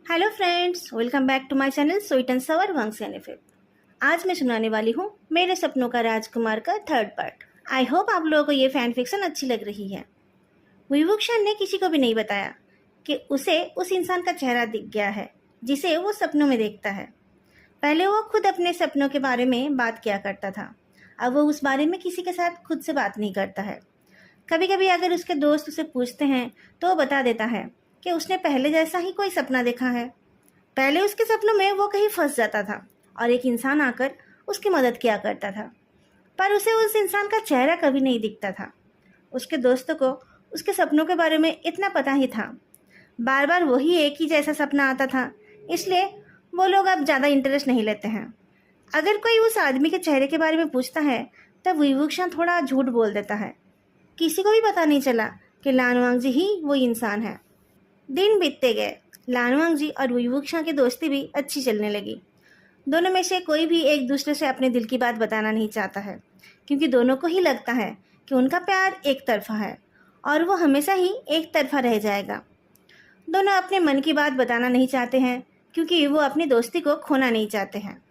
Hello friends, welcome back to my channel sweet and sour Vansh एनएफएफ। आज मैं सुनाने वाली हूँ मेरे सपनों का राजकुमार का थर्ड पार्ट। आई होप आप लोगों को ये फैन फिक्शन अच्छी लग रही है। विभूषण ने किसी को भी नहीं बताया कि उसे उस इंसान का चेहरा दिख गया है जिसे वो सपनों में देखता है। पहले वो खुद अपने सपनों के बारे में बात किया करता था, अब वो उस बारे में किसी के साथ खुद से बात नहीं करता है। कभी कभी अगर उसके दोस्त उसे पूछते हैं तो वो बता देता है कि उसने पहले जैसा ही कोई सपना देखा है। पहले उसके सपनों में वो कहीं फंस जाता था और एक इंसान आकर उसकी मदद किया करता था, पर उसे उस इंसान का चेहरा कभी नहीं दिखता था। उसके दोस्तों को उसके सपनों के बारे में इतना पता ही था, बार बार वही एक ही जैसा सपना आता था, इसलिए वो लोग अब ज़्यादा इंटरेस्ट नहीं लेते हैं। अगर कोई उस आदमी के चेहरे के बारे में पूछता है तब विभूषण थोड़ा झूठ बोल देता है। किसी को भी पता नहीं चला कि लानवांग जी ही वो इंसान है। दिन बीतते गए, लानवांग जी और विभूषण की दोस्ती भी अच्छी चलने लगी। दोनों में से कोई भी एक दूसरे से अपने दिल की बात बताना नहीं चाहता है, क्योंकि दोनों को ही लगता है कि उनका प्यार एक तरफा है और वो हमेशा ही एक तरफा रह जाएगा। दोनों अपने मन की बात बताना नहीं चाहते हैं, क्योंकि वो अपनी दोस्ती को खोना नहीं चाहते हैं।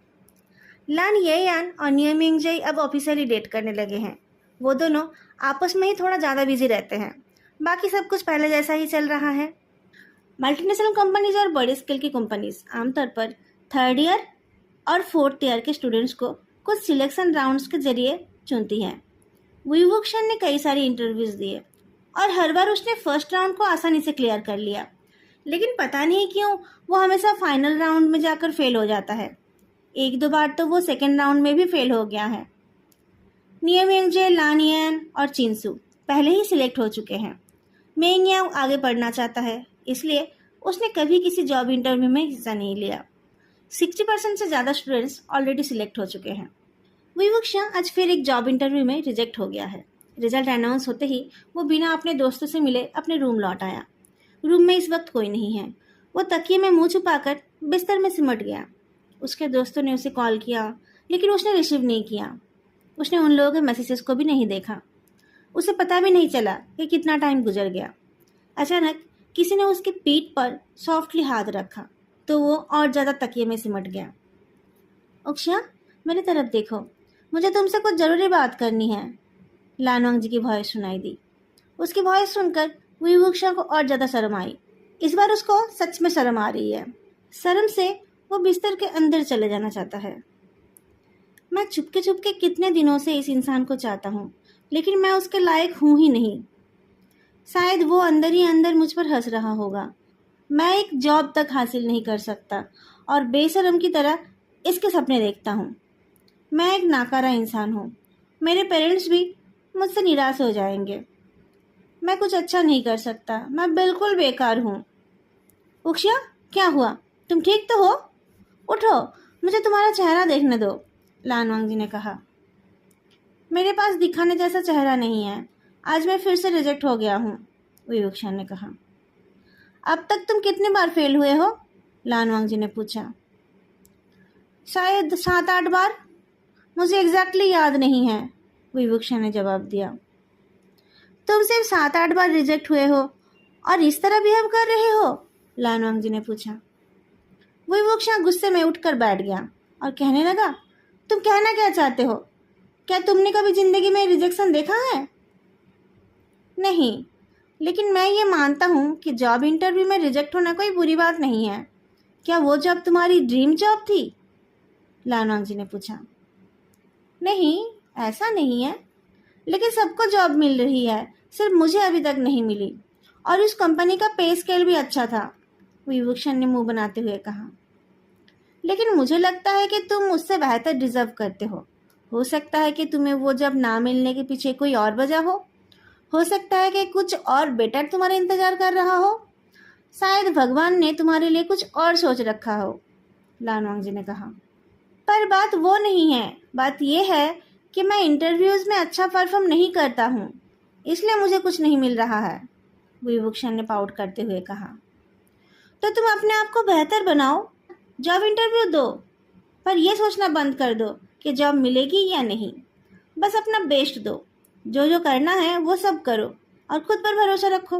लान येयान और नियमिंग जय अब ऑफिशियली डेट करने लगे हैं। वो दोनों आपस में ही थोड़ा ज़्यादा बिजी रहते हैं, बाकी सब कुछ पहले जैसा ही चल रहा है। मल्टीनेशनल कंपनीज और बड़े स्केल की कंपनीज आमतौर पर थर्ड ईयर और फोर्थ ईयर के स्टूडेंट्स को कुछ सिलेक्शन राउंड्स के जरिए चुनती हैं। विभूषण ने कई सारे इंटरव्यूज दिए और हर बार उसने फर्स्ट राउंड को आसानी से क्लियर कर लिया, लेकिन पता नहीं क्यों वो हमेशा फाइनल राउंड में जाकर फेल हो जाता है। एक दो बार तो वो सेकेंड राउंड में भी फेल हो गया है। नियमिंगजे, लानियन और चिंसू पहले ही सिलेक्ट हो चुके हैं। मेंगयाओ आगे पढ़ना चाहता है, इसलिए उसने कभी किसी जॉब इंटरव्यू में हिस्सा नहीं लिया। 60% से ज़्यादा स्टूडेंट्स ऑलरेडी सिलेक्ट हो चुके हैं। विभूषण आज फिर एक जॉब इंटरव्यू में रिजेक्ट हो गया है। रिजल्ट अनाउंस होते ही वो बिना अपने दोस्तों से मिले अपने रूम लौट आया। रूम में इस वक्त कोई नहीं है। वो तकिए में मुंह छुपाकर बिस्तर में सिमट गया। उसके दोस्तों ने उसे कॉल किया, लेकिन उसने रिसीव नहीं किया। उसने उन लोगों के मैसेजेस को भी नहीं देखा। उसे पता भी नहीं चला कि कितना टाइम गुजर गया। अचानक किसी ने उसकी पीठ पर सॉफ्टली हाथ रखा तो वो और ज़्यादा तकिए में सिमट गया। उक्षया, मेरी तरफ देखो, मुझे तुमसे कुछ ज़रूरी बात करनी है। लानवांग जी की वॉइस सुनाई दी। उसकी वॉइस सुनकर विभूषण को और ज़्यादा शर्म आई। इस बार उसको सच में शर्म आ रही है। शर्म से वो बिस्तर के अंदर चले जाना चाहता है। मैं चुपके चुपके कितने दिनों से इस इंसान को चाहता हूँ, लेकिन मैं उसके लायक हूँ ही नहीं। शायद वो अंदर ही अंदर मुझ पर हंस रहा होगा। मैं एक जॉब तक हासिल नहीं कर सकता और बेशरम की तरह इसके सपने देखता हूँ। मैं एक नाकारा इंसान हूँ। मेरे पेरेंट्स भी मुझसे निराश हो जाएंगे। मैं कुछ अच्छा नहीं कर सकता। मैं बिल्कुल बेकार हूँ। उक्षया, क्या हुआ? तुम ठीक तो हो? उठो, मुझे तुम्हारा चेहरा देखने दो, लानवांग जी ने कहा। मेरे पास दिखाने जैसा चेहरा नहीं है। आज मैं फिर से रिजेक्ट हो गया हूँ, विभूषण ने कहा। अब तक तुम कितने बार फेल हुए हो? लानवांग जी ने पूछा। शायद 7-8 बार। मुझे एग्जैक्टली याद नहीं है, विभूषण ने जवाब दिया। तुम सिर्फ 7-8 बार रिजेक्ट हुए हो और इस तरह बिहेव कर रहे हो? लानवांग जी ने पूछा। विभूषण गुस्से में उठकर बैठ गया और कहने लगा, तुम कहना क्या चाहते हो? क्या तुमने कभी जिंदगी में रिजेक्शन देखा है? नहीं, लेकिन मैं ये मानता हूँ कि जॉब इंटरव्यू में रिजेक्ट होना कोई बुरी बात नहीं है। क्या वो जॉब तुम्हारी ड्रीम जॉब थी? लानवांग जी ने पूछा। नहीं, ऐसा नहीं है, लेकिन सबको जॉब मिल रही है, सिर्फ मुझे अभी तक नहीं मिली। और उस कंपनी का पे स्केल भी अच्छा था, विभूषण ने मुंह बनाते हुए कहा। लेकिन मुझे लगता है कि तुम मुझसे बेहतर डिजर्व करते हो। हो सकता है कि तुम्हें वो जॉब ना मिलने के पीछे कोई और वजह हो सकता है कि कुछ और बेटर तुम्हारा इंतजार कर रहा हो। शायद भगवान ने तुम्हारे लिए कुछ और सोच रखा हो, लानवांग जी ने कहा। पर बात वो नहीं है। बात यह है कि मैं इंटरव्यूज में अच्छा परफॉर्म नहीं करता हूँ, इसलिए मुझे कुछ नहीं मिल रहा है, विभूषण ने पाउट करते हुए कहा। तो तुम अपने आप को बेहतर बनाओ, जॉब इंटरव्यू दो, पर यह सोचना बंद कर दो कि जॉब मिलेगी या नहीं। बस अपना बेस्ट दो। जो जो करना है वो सब करो और खुद पर भरोसा रखो।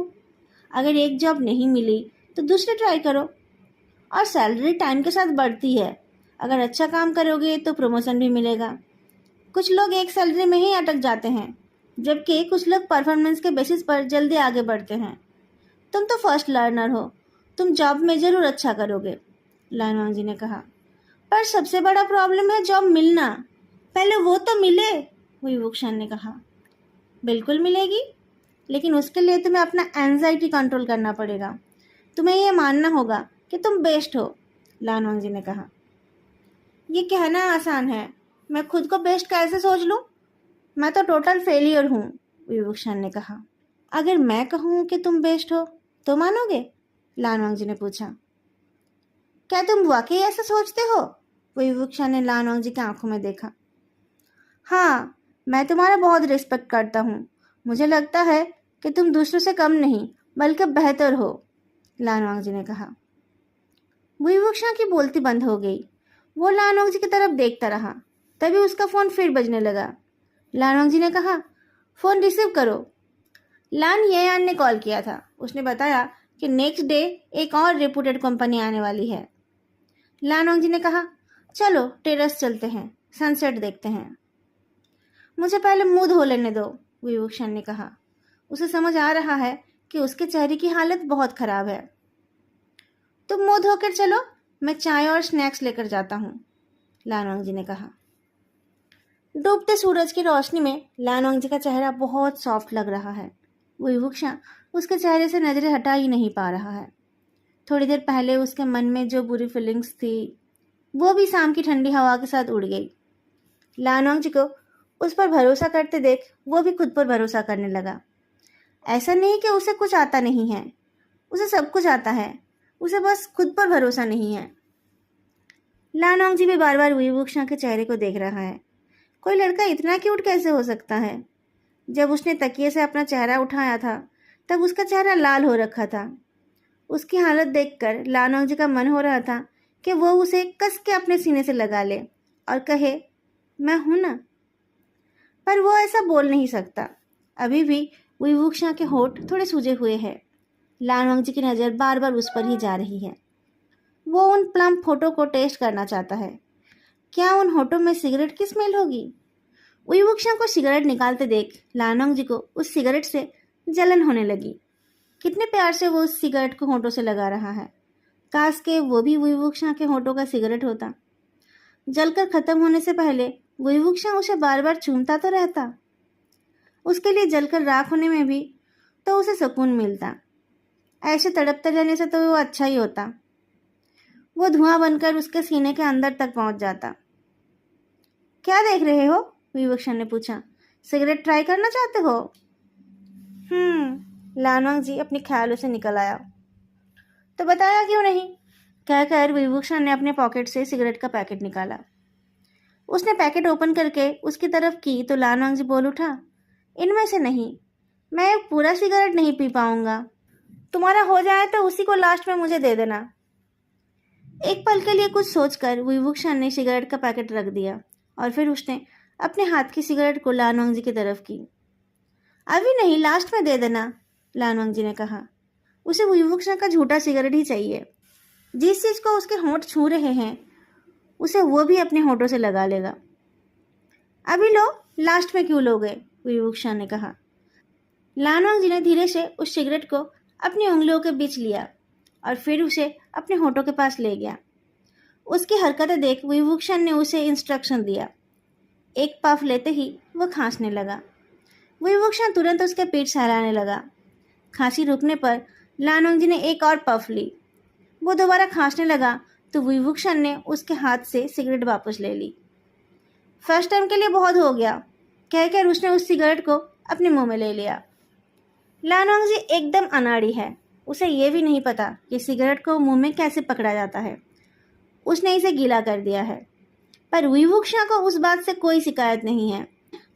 अगर एक जॉब नहीं मिली तो दूसरी ट्राई करो। और सैलरी टाइम के साथ बढ़ती है। अगर अच्छा काम करोगे तो प्रमोशन भी मिलेगा। कुछ लोग एक सैलरी में ही अटक जाते हैं, जबकि कुछ लोग परफॉर्मेंस के बेसिस पर जल्दी आगे बढ़ते हैं। तुम तो फर्स्ट लर्नर हो, तुम जॉब में ज़रूर अच्छा करोगे, लानवांग जी ने कहा। पर सबसे बड़ा प्रॉब्लम है जॉब मिलना। पहले वो तो मिले, हुई वुक्शान ने कहा। बिल्कुल मिलेगी, लेकिन उसके लिए तुम्हें अपना एंजाइटी कंट्रोल करना पड़ेगा। तुम्हें यह मानना होगा कि तुम बेस्ट हो, लानवांग जी ने कहा। ये कहना आसान है, मैं खुद को बेस्ट कैसे सोच लूँ? मैं तो टोटल फेलियर हूँ, विभूषण ने कहा। अगर मैं कहूँ कि तुम बेस्ट हो तो मानोगे? लानवांग जी ने पूछा। क्या तुम वाकई ऐसा सोचते हो? विभूषण ने लानवांग जी की आंखों में देखा। हाँ, मैं तुम्हारा बहुत रिस्पेक्ट करता हूँ। मुझे लगता है कि तुम दूसरों से कम नहीं बल्कि बेहतर हो, लानवांग जी ने कहा। विभूषण की बोलती बंद हो गई। वो लानवांग जी की तरफ देखता रहा। तभी उसका फ़ोन फिर बजने लगा। लानवांग जी ने कहा, फ़ोन रिसीव करो। लान येयान ने कॉल किया था। उसने बताया कि नेक्स्ट डे एक और रेपुटेड कंपनी आने वाली है। लानवांग जी ने कहा, चलो टेरेस चलते हैं, सनसेट देखते हैं। मुझे पहले मुंह धो लेने दो, विभूषण ने कहा। उसे समझ आ रहा है कि उसके चेहरे की हालत बहुत खराब है। तुम मुंह धोकर चलो, मैं चाय और स्नैक्स लेकर जाता हूँ, लानवांग जी ने कहा। डूबते सूरज की रोशनी में लानवांग जी का चेहरा बहुत सॉफ्ट लग रहा है। विभूषण उसके चेहरे से नजरें हटा ही नहीं पा रहा है। थोड़ी देर पहले उसके मन में जो बुरी फीलिंग्स थी वो भी शाम की ठंडी हवा के साथ उड़ गई। लानवांग जी को उस पर भरोसा करते देख वो भी खुद पर भरोसा करने लगा। ऐसा नहीं कि उसे कुछ आता नहीं है, उसे सब कुछ आता है, उसे बस खुद पर भरोसा नहीं है। लानवांग जी भी बार बार विभूषण के चेहरे को देख रहा है। कोई लड़का इतना क्यूट कैसे हो सकता है? जब उसने तकिए से अपना चेहरा उठाया था तब उसका चेहरा लाल हो रखा था। उसकी हालत देखकर लानवांग जी का मन हो रहा था कि वो उसे कस के अपने सीने से लगा ले और कहे, मैं हूं ना। पर वो ऐसा बोल नहीं सकता। अभी भी विभूषण के होठ थोड़े सूजे हुए हैं। लानवांग जी की नज़र बार बार उस पर ही जा रही है। वो उन प्लम फोटो को टेस्ट करना चाहता है। क्या उन होठों में सिगरेट की स्मेल होगी? विभूषण को सिगरेट निकालते देख लानवांग जी को उस सिगरेट से जलन होने लगी। कितने प्यार से वो उस सिगरेट को होठों से लगा रहा है। काश के वो भी विभूषण के होठों का सिगरेट होता। जलकर खत्म होने से पहले विभूषण उसे बार बार चूमता तो रहता। उसके लिए जलकर राख होने में भी तो उसे सुकून मिलता। ऐसे तड़पते रहने से तो वो अच्छा ही होता। वो धुआं बनकर उसके सीने के अंदर तक पहुंच जाता। क्या देख रहे हो? विभूषण ने पूछा। सिगरेट ट्राई करना चाहते हो? लानवांग जी अपने ख्यालों से निकल आया। तो बताया क्यों नहीं? कहकर विभूषण ने अपने पॉकेट से सिगरेट का पैकेट निकाला। उसने पैकेट ओपन करके उसकी तरफ की तो लानवांग जी बोल उठा, इनमें से नहीं, मैं एक पूरा सिगरेट नहीं पी पाऊंगा। तुम्हारा हो जाए तो उसी को लास्ट में मुझे दे देना। एक पल के लिए कुछ सोचकर विभूषण ने सिगरेट का पैकेट रख दिया और फिर उसने अपने हाथ की सिगरेट को लानवांग जी की तरफ की। अभी नहीं, लास्ट में दे देना, लानवांग जी ने कहा। उसे विभूषण का झूठा सिगरेट ही चाहिए। जिस चीज़ को उसके होंठ छू रहे हैं उसे वो भी अपने होठों से लगा लेगा। अभी लो, लास्ट में क्यों लोगे? विभूषण ने कहा। लानवांग जी ने धीरे से उस सिगरेट को अपनी उंगलियों के बीच लिया और फिर उसे अपने होठों के पास ले गया। उसकी हरकतें देख विभूषण ने उसे इंस्ट्रक्शन दिया। एक पफ लेते ही वो खांसने लगा। विभूषण तुरंत उसके पीठ सहलाने लगा। खांसी रुकने पर लानवांग जी ने एक और पफ ली। वो दोबारा खांसने लगा तो विभूषण ने उसके हाथ से सिगरेट वापस ले ली। फर्स्ट टाइम के लिए बहुत हो गया, कहकर उसने उस सिगरेट को अपने मुंह में ले लिया। लानवांग जी एकदम अनाड़ी है। उसे ये भी नहीं पता कि सिगरेट को मुंह में कैसे पकड़ा जाता है। उसने इसे गीला कर दिया है। पर विभूषण को उस बात से कोई शिकायत नहीं है।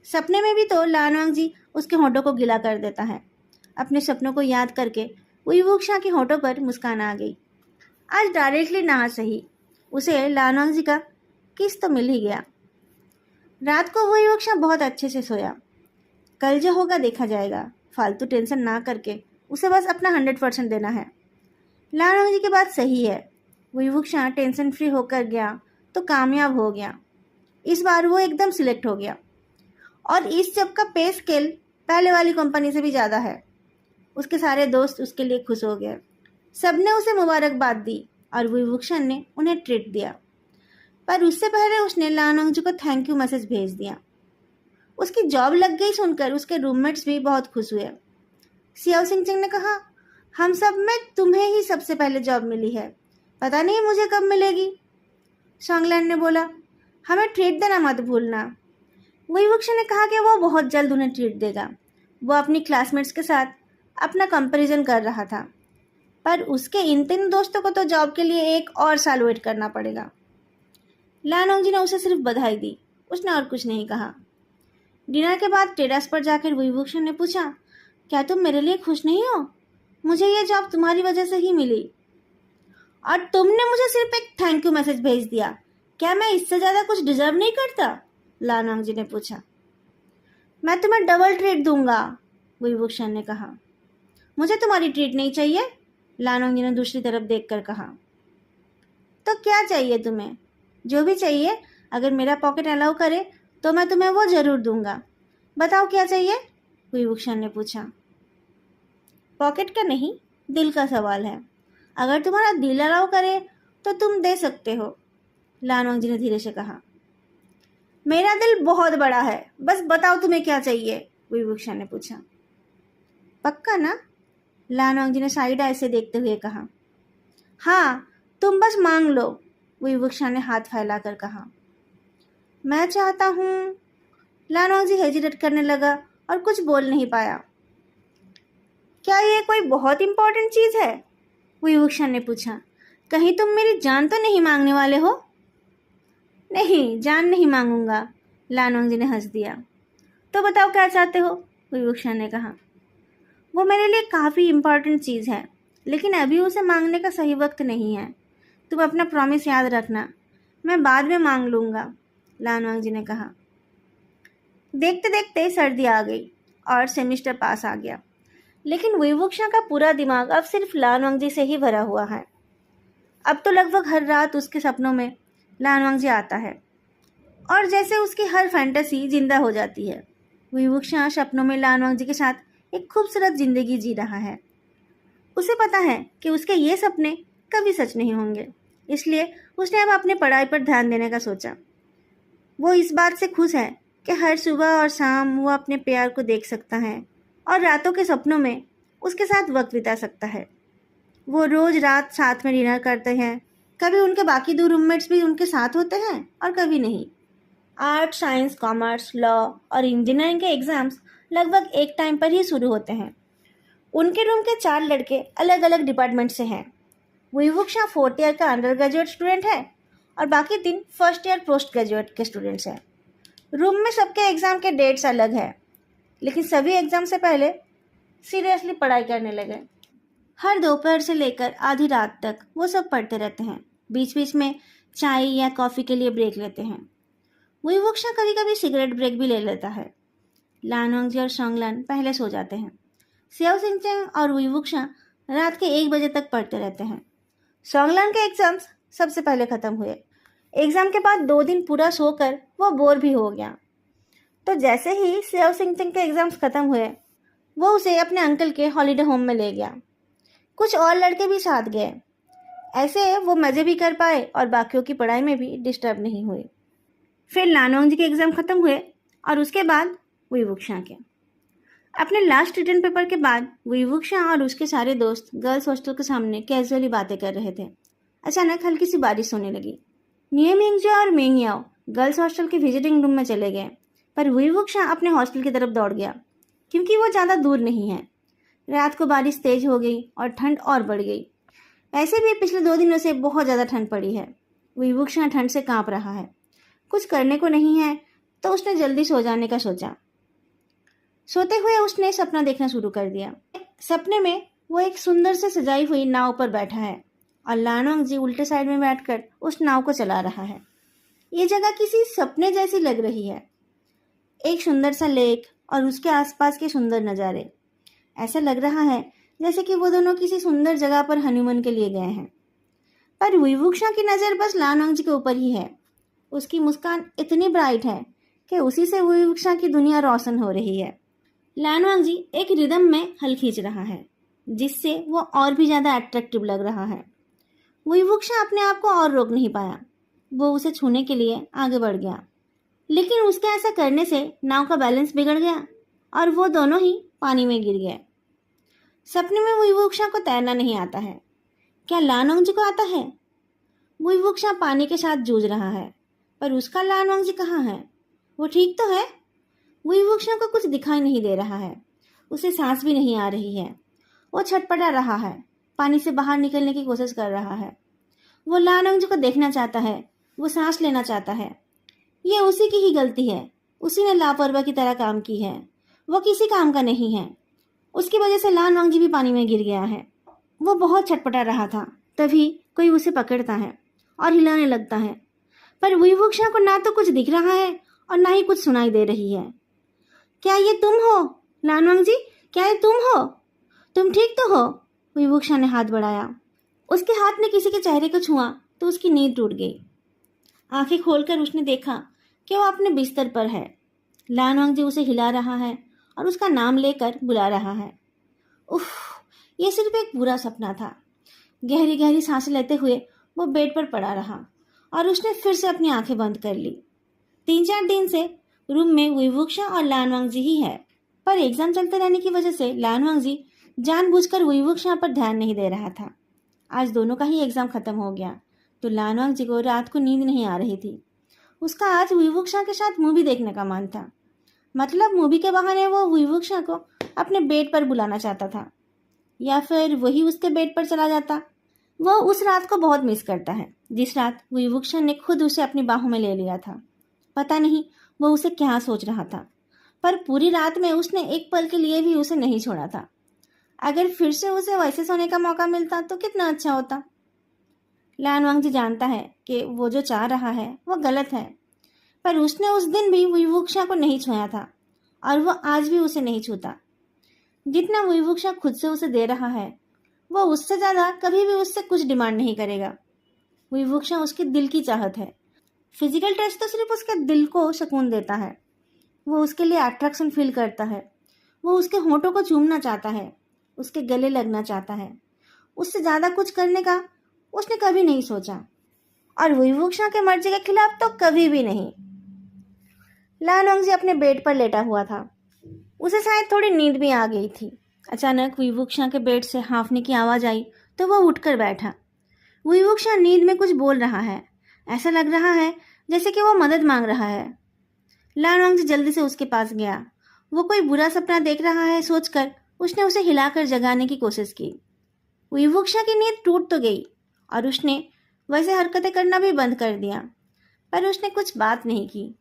सपने में भी तो लानवांग जी उसके होठों को गीला कर देता है। अपने सपनों को याद करके विभूषण के होठों पर मुस्कान आ गई। आज डायरेक्टली ना सही, उसे लानवांग जी का किस तो मिल ही गया। रात को विभूषण बहुत अच्छे से सोया। कल जो होगा देखा जाएगा। फालतू टेंशन ना करके उसे बस अपना 100% देना है। लानवांग जी की बात सही है। विभूषण टेंशन फ्री होकर गया तो कामयाब हो गया। इस बार वो एकदम सिलेक्ट हो गया और इस जॉब का पे स्केल पहले वाली कंपनी से भी ज़्यादा है। उसके सारे दोस्त उसके लिए खुश हो गए। सबने उसे मुबारकबाद दी और विभूषण ने उन्हें ट्रीट दिया। पर उससे पहले उसने लानोंग जी को थैंक यू मैसेज भेज दिया। उसकी जॉब लग गई सुनकर उसके रूममेट्स भी बहुत खुश हुए। सियाओ सिंह ने कहा, हम सब में तुम्हें ही सबसे पहले जॉब मिली है, पता नहीं मुझे कब मिलेगी। शॉन्गलैन ने बोला, हमें ट्रीट देना मत भूलना। विभूषण ने कहा कि वो बहुत जल्द उन्हें ट्रीट देगा। वो अपनी क्लासमेट्स के साथ अपना कंपैरिजन कर रहा था, पर उसके इन 3 दोस्तों को तो जॉब के लिए 1 और साल वेट करना पड़ेगा। लानोंग जी ने उसे सिर्फ बधाई दी, उसने और कुछ नहीं कहा। डिनर के बाद टेरेस पर जाकर विभूषण ने पूछा, क्या तुम मेरे लिए खुश नहीं हो? मुझे ये जॉब तुम्हारी वजह से ही मिली और तुमने मुझे सिर्फ एक थैंक यू मैसेज भेज दिया। क्या मैं इससे ज़्यादा कुछ डिजर्व नहीं करता? लानोंग जी ने पूछा। मैं तुम्हें डबल ट्रीट दूंगा, विभूषण ने कहा। मुझे तुम्हारी ट्रीट नहीं चाहिए, लानोंग जी ने दूसरी तरफ देखकर कहा। तो क्या चाहिए तुम्हें? जो भी चाहिए, अगर मेरा पॉकेट अलाउ करे तो मैं तुम्हें वो जरूर दूंगा। बताओ क्या चाहिए? विभूषण ने पूछा। पॉकेट का नहीं, दिल का सवाल है। अगर तुम्हारा दिल अलाउ करे तो तुम दे सकते हो, लानोंग जी ने धीरे से कहा। मेरा दिल बहुत बड़ा है, बस बताओ तुम्हें क्या चाहिए, विभूषण ने पूछा। पक्का ना? लानोंग जी ने साइड आई से देखते हुए कहा। हाँ, तुम बस मांग लो, विभूषण ने हाथ फैलाकर कहा। मैं चाहता हूँ, लानोंग जी हेजिटेट करने लगा और कुछ बोल नहीं पाया। क्या ये कोई बहुत इंपॉर्टेंट चीज़ है? विभूषण ने पूछा। कहीं तुम मेरी जान तो नहीं मांगने वाले हो? नहीं, जान नहीं मांगूंगा, लानोंग जी ने हंस दिया। तो बताओ क्या चाहते हो, विभूषण ने कहा। वो मेरे लिए काफ़ी इम्पॉर्टेंट चीज़ है, लेकिन अभी उसे मांगने का सही वक्त नहीं है। तुम अपना प्रॉमिस याद रखना, मैं बाद में मांग लूँगा, लानोंग जी ने कहा। देखते देखते सर्दी आ गई और सेमिस्टर पास आ गया, लेकिन विभूषण का पूरा दिमाग अब सिर्फ लानोंग जी से ही भरा हुआ है। अब तो लगभग हर रात उसके सपनों में लानोंग जी आता है और जैसे उसकी हर फैंटेसी जिंदा हो जाती है। विभूषण सपनों में लानोंग जी के साथ एक खूबसूरत जिंदगी जी रहा है। उसे पता है कि उसके ये सपने कभी सच नहीं होंगे, इसलिए उसने अब अपने पढ़ाई पर ध्यान देने का सोचा। वो इस बात से खुश है कि हर सुबह और शाम वो अपने प्यार को देख सकता है और रातों के सपनों में उसके साथ वक्त बिता सकता है। वो रोज़ रात साथ में डिनर करते हैं। कभी उनके बाकी 2 रूममेट्स भी उनके साथ होते हैं और कभी नहीं। आर्ट, साइंस, कॉमर्स, लॉ और इंजीनियरिंग के एग्ज़ाम्स लगभग एक टाइम पर ही शुरू होते हैं। उनके रूम के 4 लड़के अलग अलग डिपार्टमेंट से हैं। विभूषण 4th ईयर का अंडर ग्रेजुएट स्टूडेंट है और बाकी 3 फर्स्ट ईयर पोस्ट ग्रेजुएट के स्टूडेंट्स हैं। रूम में सबके एग्ज़ाम के डेट्स अलग है, लेकिन सभी एग्ज़ाम से पहले सीरियसली पढ़ाई करने लगे। हर दोपहर से लेकर आधी रात तक वो सब पढ़ते रहते हैं। बीच बीच में चाय या कॉफ़ी के लिए ब्रेक लेते हैं। विभूषण कभी कभी सिगरेट ब्रेक भी ले लेता है। लानोंग जी और शॉन्गलैन पहले सो जाते हैं। सियाओ सिंह और विभूषण रात के 1 बजे तक पढ़ते रहते हैं। शॉन्गलैन के एग्ज़ाम्स सबसे पहले ख़त्म हुए। एग्ज़ाम के बाद 2 दिन पूरा सोकर वो बोर भी हो गया। तो जैसे ही सियाओ सिंह के एग्ज़ाम्स ख़त्म हुए, वो उसे अपने अंकल के हॉलीडे होम में ले गया। कुछ और लड़के भी साथ गए। ऐसे वो मज़े भी कर पाए और बाकियों की पढ़ाई में भी डिस्टर्ब नहीं हुई। फिर लानोंग जी के एग्ज़ाम ख़त्म हुए और उसके बाद विभूषण के। अपने लास्ट रिटन पेपर के बाद विभूषण और उसके सारे दोस्त गर्ल्स हॉस्टल के सामने कैजुअली बातें कर रहे थे। अचानक हल्की सी बारिश होने लगी। नियमिंगजो और मेंगयाओ गर्ल्स हॉस्टल के विजिटिंग रूम में चले गए, पर विभूषण अपने हॉस्टल की तरफ दौड़ गया क्योंकि वो ज़्यादा दूर नहीं है। रात को बारिश तेज हो गई और ठंड और बढ़ गई। ऐसे भी पिछले 2 दिनों से बहुत ज़्यादा ठंड पड़ी है। विभूषण ठंड से कांप रहा है। कुछ करने को नहीं है तो उसने जल्दी सो जाने का सोचा। सोते हुए उसने सपना देखना शुरू कर दिया। सपने में वो एक सुंदर से सजाई हुई नाव पर बैठा है और लानोंग जी उल्टे साइड में बैठकर उस नाव को चला रहा है। ये जगह किसी सपने जैसी लग रही है। एक सुंदर सा लेक और उसके आसपास के सुंदर नज़ारे। ऐसा लग रहा है जैसे कि वो दोनों किसी सुंदर जगह पर हनीमून के लिए गए हैं। पर विवुक्षा की नज़र बस लानवांगजी के ऊपर ही है। उसकी मुस्कान इतनी ब्राइट है कि उसी से विवुक्षा की दुनिया रोशन हो रही है। लानवांगजी एक रिदम में हल खींच रहा है, जिससे वो और भी ज़्यादा अट्रैक्टिव लग रहा है। विवुक्षा अपने आप को और रोक नहीं पाया। वो उसे छूने के लिए आगे बढ़ गया, लेकिन उसके ऐसा करने से नाव का बैलेंस बिगड़ गया और वो दोनों ही पानी में गिर गए। सपने में विवुक्षा को तैरना नहीं आता है। क्या लानवांगजी को आता है? विवुक्षा पानी के साथ जूझ रहा है, पर उसका लानवांगजी कहाँ है? वो ठीक तो है? विवुक्षा को कुछ दिखाई नहीं दे रहा है। उसे सांस भी नहीं आ रही है। वो छटपटा रहा है, पानी से बाहर निकलने की कोशिश कर रहा है। वो लानवांगजी को देखना चाहता है, वो सांस लेना चाहता है। ये उसी की ही गलती है। उसी ने लापरवाह की तरह काम की है। वो किसी काम का नहीं है। उसकी वजह से लानवांगजी भी पानी में गिर गया है। वो बहुत छटपटा रहा था। तभी कोई उसे पकड़ता है और हिलाने लगता है, पर विवुक्षा को ना तो कुछ दिख रहा है और ना ही कुछ सुनाई दे रही है। क्या ये तुम हो लानवांगजी? क्या ये तुम हो? तुम ठीक तो हो? विवुक्षा ने हाथ बढ़ाया। उसके हाथ ने किसी के चेहरे को छुआ तो उसकी नींद टूट गई। आंखें खोलकर उसने देखा कि वो अपने बिस्तर पर है। लानवांगजी उसे हिला रहा है और उसका नाम लेकर बुला रहा है। उफ, ये सिर्फ एक बुरा सपना था। गहरी गहरी सांसें लेते हुए वो बेड पर पड़ा रहा और उसने फिर से अपनी आंखें बंद कर ली। 3-4 दिन से रूम में विवुक्षा और लानवांगजी ही है, पर एग्जाम चलते रहने की वजह से लानवांगजी जानबूझकर विवुक्षा पर ध्यान नहीं दे रहा था। आज दोनों का ही एग्जाम खत्म हो गया तो लानवांगजी को रात को नींद नहीं आ रही थी। उसका आज विवुक्षा के साथ मूवी देखने का मन था। मतलब मूवी के बहाने वो विवुक्षा को अपने बेड पर बुलाना चाहता था, या फिर वही उसके बेड पर चला जाता। वो उस रात को बहुत मिस करता है जिस रात विवुक्षा ने खुद उसे अपनी बाहों में ले लिया था। पता नहीं वो उसे क्या सोच रहा था, पर पूरी रात में उसने एक पल के लिए भी उसे नहीं छोड़ा था। अगर फिर से उसे वैसे सोने का मौका मिलता तो कितना अच्छा होता। लानवांगजी जानता है कि वो जो चाह रहा है वो गलत है, पर उसने उस दिन भी विवुक्षा को नहीं छुआ था और वो आज भी उसे नहीं छूता। जितना विवुक्षा खुद से उसे दे रहा है वो उससे ज़्यादा कभी भी उससे कुछ डिमांड नहीं करेगा। विवुक्षा उसके दिल की चाहत है। फिजिकल टच तो सिर्फ उसके दिल को सुकून देता है। वो उसके लिए अट्रैक्शन फील करता है। वो उसके होठों को चूमना चाहता है, उसके गले लगना चाहता है। उससे ज़्यादा कुछ करने का उसने कभी नहीं सोचा, और विवुक्षा के मर्जी के खिलाफ तो कभी भी नहीं। लानवांगजी अपने बेड पर लेटा हुआ था। उसे शायद थोड़ी नींद भी आ गई थी। अचानक विवुक्षा के बेड से हाँफने की आवाज़ आई तो वो उठकर बैठा। विवुक्षा नींद में कुछ बोल रहा है। ऐसा लग रहा है जैसे कि वो मदद मांग रहा है। लानवांगजी जल्दी से उसके पास गया। वो कोई बुरा सपना देख रहा है सोचकर उसने उसे हिलाकर जगाने की कोशिश की। विवुक्षा की नींद टूट तो गई और उसने वैसे हरकतें करना भी बंद कर दिया, पर उसने कुछ बात नहीं की।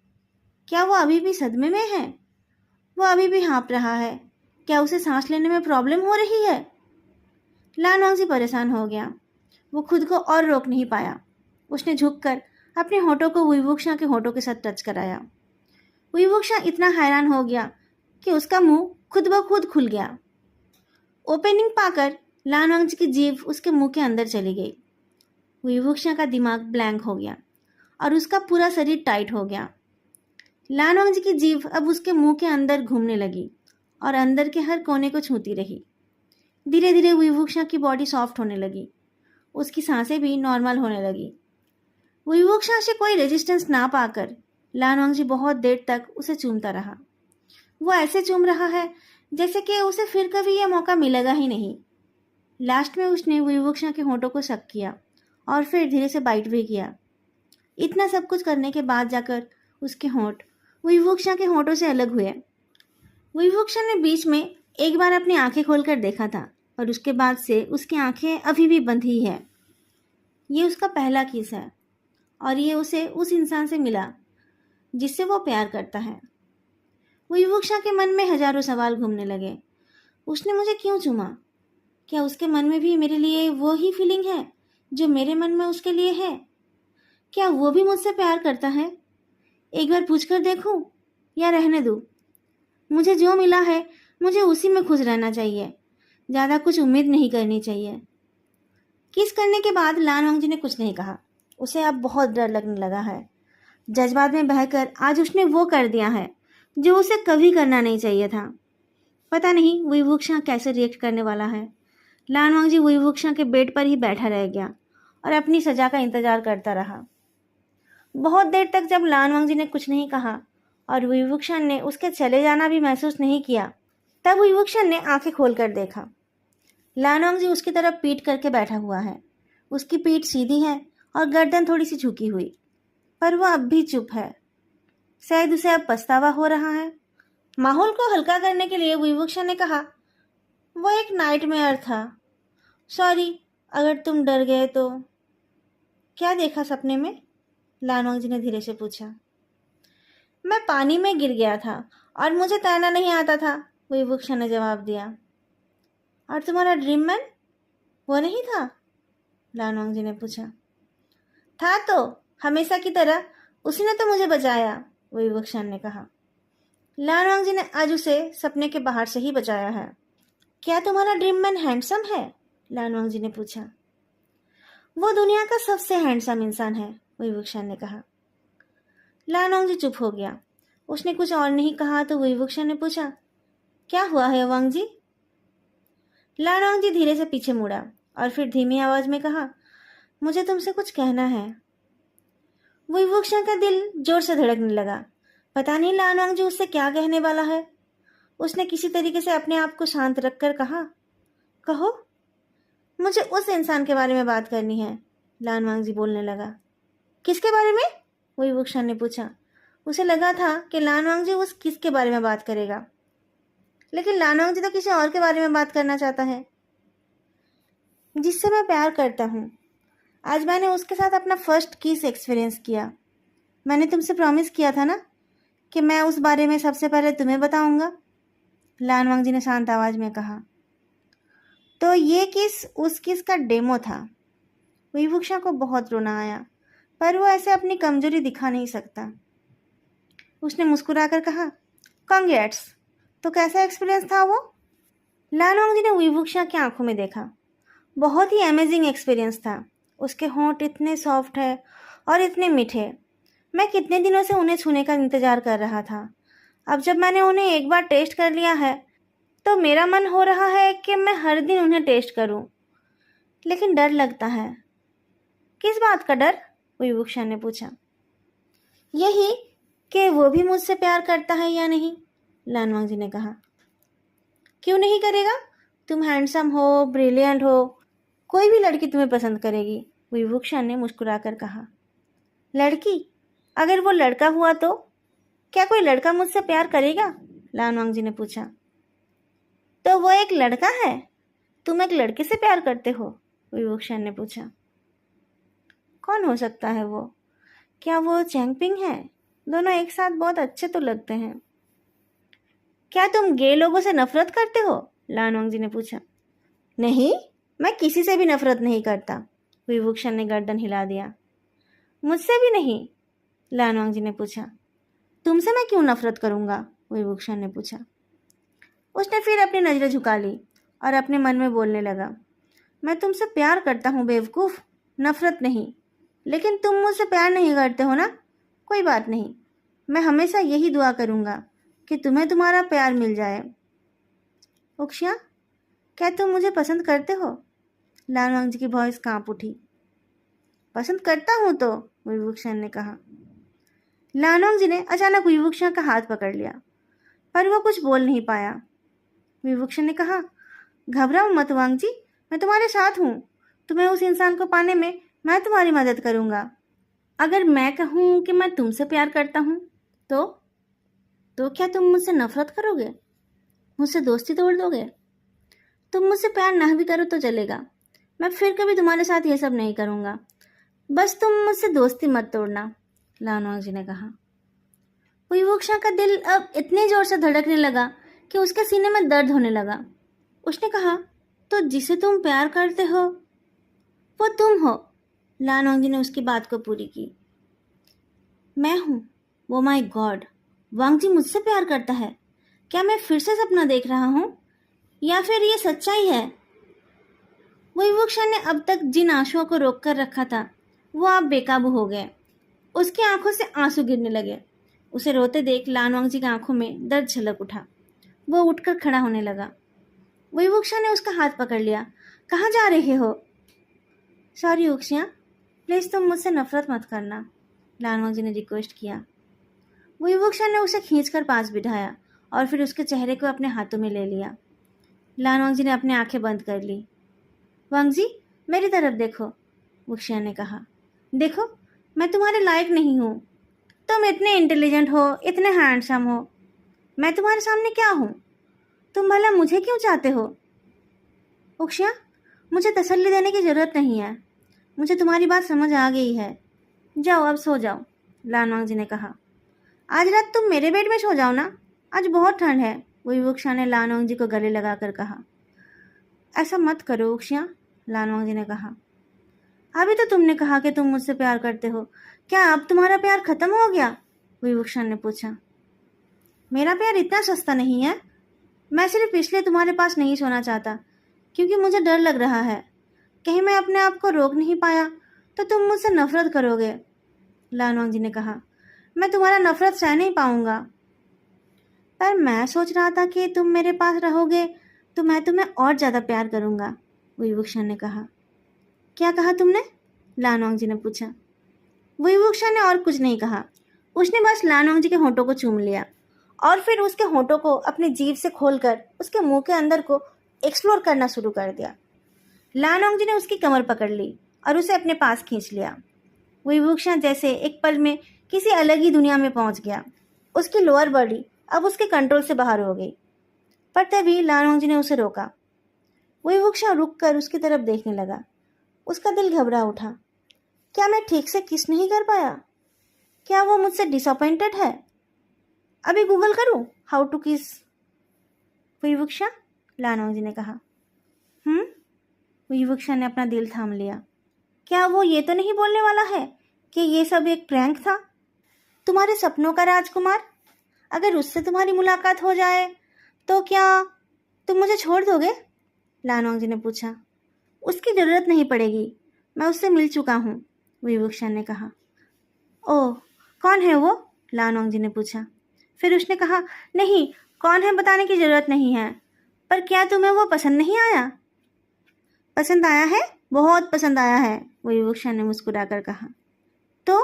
क्या वो अभी भी सदमे में है? वो अभी भी हाँफ रहा है? क्या उसे सांस लेने में प्रॉब्लम हो रही है? लानवांगजी परेशान हो गया। वो खुद को और रोक नहीं पाया। उसने झुककर अपने होठों को विवुक्षा के होठों के साथ टच कराया। विवुक्षा इतना हैरान हो गया कि उसका मुंह खुद ब खुद खुल गया। ओपनिंग पाकर लानवांगजी की जीभ उसके मुंह के अंदर चली गई। विवुक्षा का दिमाग ब्लैंक हो गया और उसका पूरा शरीर टाइट हो गया। लानवांगजी की जीभ अब उसके मुंह के अंदर घूमने लगी और अंदर के हर कोने को छूती रही। धीरे धीरे विवुक्षा की बॉडी सॉफ्ट होने लगी। उसकी सांसें भी नॉर्मल होने लगी। विवुक्षा से कोई रेजिस्टेंस ना पाकर लानवांगजी बहुत देर तक उसे चूमता रहा। वो ऐसे चूम रहा है जैसे कि उसे फिर कभी यह मौका मिलेगा ही नहीं। लास्ट में उसने विवुक्षा के होठों को सक किया और फिर धीरे से बाइट भी किया। इतना सब कुछ करने के बाद जाकर उसके होंठ विवुक्षा के होठों से अलग हुए। विवुक्षा ने बीच में एक बार अपनी आंखें खोलकर देखा था और उसके बाद से उसकी आंखें अभी भी बंद ही है। ये उसका पहला किस है और ये उसे उस इंसान से मिला जिससे वो प्यार करता है। विवुक्षा के मन में हजारों सवाल घूमने लगे। उसने मुझे क्यों चूमा? क्या उसके मन में भी मेरे लिए वो ही फीलिंग है जो मेरे मन में उसके लिए है? क्या वो भी मुझसे प्यार करता है? एक बार पूछकर देखूं या रहने दूं? मुझे जो मिला है मुझे उसी में खुश रहना चाहिए। ज़्यादा कुछ उम्मीद नहीं करनी चाहिए। किस करने के बाद लान वांगजी ने कुछ नहीं कहा। उसे अब बहुत डर लगने लगा है। जज्बात में बहकर आज उसने वो कर दिया है जो उसे कभी करना नहीं चाहिए था। पता नहीं वुईवुक्शा कैसे रिएक्ट करने वाला है। लान वांगजी वुईवुक्शा के बेड पर ही बैठा रह गया और अपनी सजा का इंतजार करता रहा। बहुत देर तक जब लान वांगजी ने कुछ नहीं कहा और वुईवुक्शा ने उसके चले जाना भी महसूस नहीं किया, तब वुईवुक्शा ने आंखें खोलकर देखा। लान वांगजी उसकी तरफ पीठ करके बैठा हुआ है। उसकी पीठ सीधी है और गर्दन थोड़ी सी झुकी हुई, पर वह अब भी चुप है। शायद उसे अब पछतावा हो रहा है। माहौल को हल्का करने के लिए वुईवुक्शा ने कहा, वो एक नाइटमेयर था। सॉरी अगर तुम डर गए तो। क्या देखा सपने में? लान वांगजी ने धीरे से पूछा। मैं पानी में गिर गया था और मुझे तैरना नहीं आता था, वुईवुक्शा ने जवाब दिया। और तुम्हारा ड्रीम मैन वो नहीं था? लान वांगजी ने पूछा। था तो, हमेशा की तरह उसी ने तो मुझे बचाया, वुईवुक्शा ने कहा। लान वांगजी ने आज उसे सपने के बाहर से ही बचाया है। क्या तुम्हारा ड्रीम मैन हैंडसम है? लान वांगजी ने पूछा। वो दुनिया का सबसे हैंडसम इंसान है, वुईवुक्शा ने कहा। लान वांगजी चुप हो गया। उसने कुछ और नहीं कहा तो वुईवुक्शा ने पूछा, क्या हुआ है वांगजी? लान वांगजी धीरे से पीछे मुड़ा और फिर धीमी आवाज में कहा, मुझे तुमसे कुछ कहना है। वुईवुक्शा का दिल जोर से धड़कने लगा। पता नहीं लान वांगजी उससे क्या कहने वाला है। उसने किसी तरीके से अपने आप को शांत रखकर कहा, कहो। मुझे उस इंसान के बारे में बात करनी है, लान वांगजी बोलने लगा। किसके बारे में? वुईवुक्शा ने पूछा। उसे लगा था कि लान वांगजी उस किसके बारे में बात करेगा, लेकिन लान वांगजी तो किसी और के बारे में बात करना चाहता है, जिससे मैं प्यार करता हूँ। आज मैंने उसके साथ अपना फर्स्ट किस एक्सपीरियंस किया। मैंने तुमसे प्रॉमिस किया था ना कि मैं उस बारे में सबसे पहले तुम्हें बताऊंगा, लान वांगजी ने शांत आवाज में कहा। तो ये किस उस किस का डेमो था। वुईवुक्शा को बहुत रोना आया, पर वो ऐसे अपनी कमजोरी दिखा नहीं सकता। उसने मुस्कुराकर कहा, कांग्रेट्स। तो कैसा एक्सपीरियंस था वो? लान वांगजी ने वुईवुक्शा की आंखों में देखा। बहुत ही अमेजिंग एक्सपीरियंस था। उसके होंठ इतने सॉफ्ट है और इतने मीठे। मैं कितने दिनों से उन्हें छूने का इंतजार कर रहा था। अब जब मैंने उन्हें एक बार टेस्ट कर लिया है तो मेरा मन हो रहा है कि मैं हर दिन उन्हें टेस्ट करूं। लेकिन डर लगता है। किस बात का डर? वुईवुक्शा ने पूछा। यही कि वो भी मुझसे प्यार करता है या नहीं, लान वांगजी ने कहा। क्यों नहीं करेगा? तुम हैंडसम हो, ब्रिलियंट हो, कोई भी लड़की तुम्हें पसंद करेगी, वुईवुक्शा ने मुस्कुराकर कहा। लड़की? अगर वो लड़का हुआ तो? क्या कोई लड़का मुझसे प्यार करेगा? लान वांगजी ने पूछा। तो वो एक लड़का है? तुम एक लड़के से प्यार करते हो? वुईवुक्शा ने पूछा। कौन हो सकता है वो? क्या वो चैंगपिंग है? दोनों एक साथ बहुत अच्छे तो लगते हैं। क्या तुम गे लोगों से नफरत करते हो? लान वांगजी ने पूछा। नहीं, मैं किसी से भी नफरत नहीं करता, वुईवुक्शा ने गर्दन हिला दिया। मुझसे भी नहीं? लान वांगजी ने पूछा। तुमसे मैं क्यों नफरत करूंगा? वुईवुक्शा ने पूछा। उसने फिर अपनी नजरें झुका ली और अपने मन में बोलने लगा, मैं तुमसे प्यार करता हूँ बेवकूफ़, नफरत नहीं। लेकिन तुम मुझसे प्यार नहीं करते हो ना? कोई बात नहीं, मैं हमेशा यही दुआ करूँगा कि तुम्हें तुम्हारा प्यार मिल जाए। उक्शिया, क्या तुम मुझे पसंद करते हो? लान वांगजी की वॉइस कांप उठी। पसंद करता हूँ तो, वुईवुक्शा ने कहा। लान वांगजी ने अचानक वुईवुक्शा का हाथ पकड़ लिया, पर वह कुछ बोल नहीं पाया। वुईवुक्शा ने कहा, घबराओ मत वांगजी, मैं तुम्हारे साथ हूँ। तुम्हें उस इंसान को पाने में मैं तुम्हारी मदद करूँगा। अगर मैं कहूँ कि मैं तुमसे प्यार करता हूँ तो क्या तुम मुझसे नफरत करोगे? मुझसे दोस्ती तोड़ दोगे? तुम मुझसे प्यार ना भी करो तो चलेगा, मैं फिर कभी तुम्हारे साथ ये सब नहीं करूँगा। बस तुम मुझसे दोस्ती मत तोड़ना, लान वांगजी ने कहा। वुईवुक्शा का दिल अब इतने जोर से धड़कने लगा कि उसके सीने में दर्द होने लगा। उसने कहा, तो जिसे तुम प्यार करते हो वो तुम हो? लान वांगजी ने उसकी बात को पूरी की। मैं हूँ? वो माय गॉड, वांगजी मुझसे प्यार करता है। क्या मैं फिर से सपना देख रहा हूँ या फिर ये सच्चाई है? वुक्शा ने अब तक जिन आंसुओं को रोक कर रखा था वो अब बेकाबू हो गए। उसकी आंखों से आंसू गिरने लगे। उसे रोते देख लान वांगजी की आंखों में दर्द झलक उठा। वो उठकर खड़ा होने लगा। वुक्शा ने उसका हाथ पकड़ लिया। कहाँ जा रहे हो? सॉरी उक्शिया, प्लीज तुम मुझसे नफरत मत करना, लान वांगजी ने रिक्वेस्ट किया। वुक्शा ने उसे खींचकर पास बिठाया और फिर उसके चेहरे को अपने हाथों में ले लिया। लान वांगजी ने अपनी आंखें बंद कर ली। वांगजी, मेरी तरफ देखो, वुक्शिया ने कहा। देखो, मैं तुम्हारे लायक नहीं हूँ। तुम इतने इंटेलिजेंट हो, इतने हैंडसम हो। मैं तुम्हारे सामने क्या हूँ? तुम भला मुझे क्यों चाहते हो? वुक्शिया, मुझे तसल्ली देने की ज़रूरत नहीं है। मुझे तुम्हारी बात समझ आ गई है। जाओ, अब सो जाओ, लान वांगजी ने कहा। आज रात तुम मेरे बेड में सो जाओ ना, आज बहुत ठंड है, वुक्शा ने लान वांगजी को गले लगाकर कहा। ऐसा मत करो वुक्शिया, लान वांगजी ने कहा। अभी तो तुमने कहा कि तुम मुझसे प्यार करते हो, क्या अब तुम्हारा प्यार खत्म हो गया? वुक्शा ने पूछा। मेरा प्यार इतना सस्ता नहीं है। मैं सिर्फ इसलिए तुम्हारे पास नहीं सोना चाहता क्योंकि मुझे डर लग रहा है, कहीं मैं अपने आप को रोक नहीं पाया तो तुम मुझसे नफरत करोगे, लान वांगजी ने कहा। मैं तुम्हारा नफरत सह नहीं पाऊंगा। पर मैं सोच रहा था कि तुम मेरे पास रहोगे तो मैं तुम्हें और ज़्यादा प्यार करूंगा, वुक्शा ने कहा। क्या कहा तुमने? लान वांगजी ने पूछा। वुक्शा ने और कुछ नहीं कहा। उसने बस लान वांगजी के होंठों को चूम लिया और फिर उसके होंठों को अपनी जीभ से खोलकर उसके मुंह के अंदर को एक्सप्लोर करना शुरू कर दिया। लान वांगजी ने उसकी कमर पकड़ ली और उसे अपने पास खींच लिया। वुक्शा जैसे एक पल में किसी अलग ही दुनिया में पहुंच गया। उसकी लोअर बॉडी अब उसके कंट्रोल से बाहर हो गई। पर तभी लान वांगजी ने उसे रोका। वुक्शा रुक कर उसकी तरफ देखने लगा। उसका दिल घबरा उठा। क्या मैं ठीक से किस नहीं कर पाया? क्या वो मुझसे डिसअपॉइंटेड है? अभी गूगल करूं हाउ टू किस वुक्शा, लान वांगजी ने कहा। वुक्शा ने अपना दिल थाम लिया। क्या वो ये तो नहीं बोलने वाला है कि ये सब एक प्रैंक था? तुम्हारे सपनों का राजकुमार, अगर उससे तुम्हारी मुलाकात हो जाए तो क्या तुम मुझे छोड़ दोगे? लान वांगजी ने पूछा। उसकी ज़रूरत नहीं पड़ेगी, मैं उससे मिल चुका हूँ, वुक्शा ने कहा। ओह, कौन है वो? लान वांगजी ने पूछा। फिर उसने कहा, नहीं, कौन है बताने की ज़रूरत नहीं है, पर क्या तुम्हें वो पसंद नहीं आया? पसंद आया है, बहुत पसंद आया है, वुक्शा ने मुस्कुराकर कहा। तो?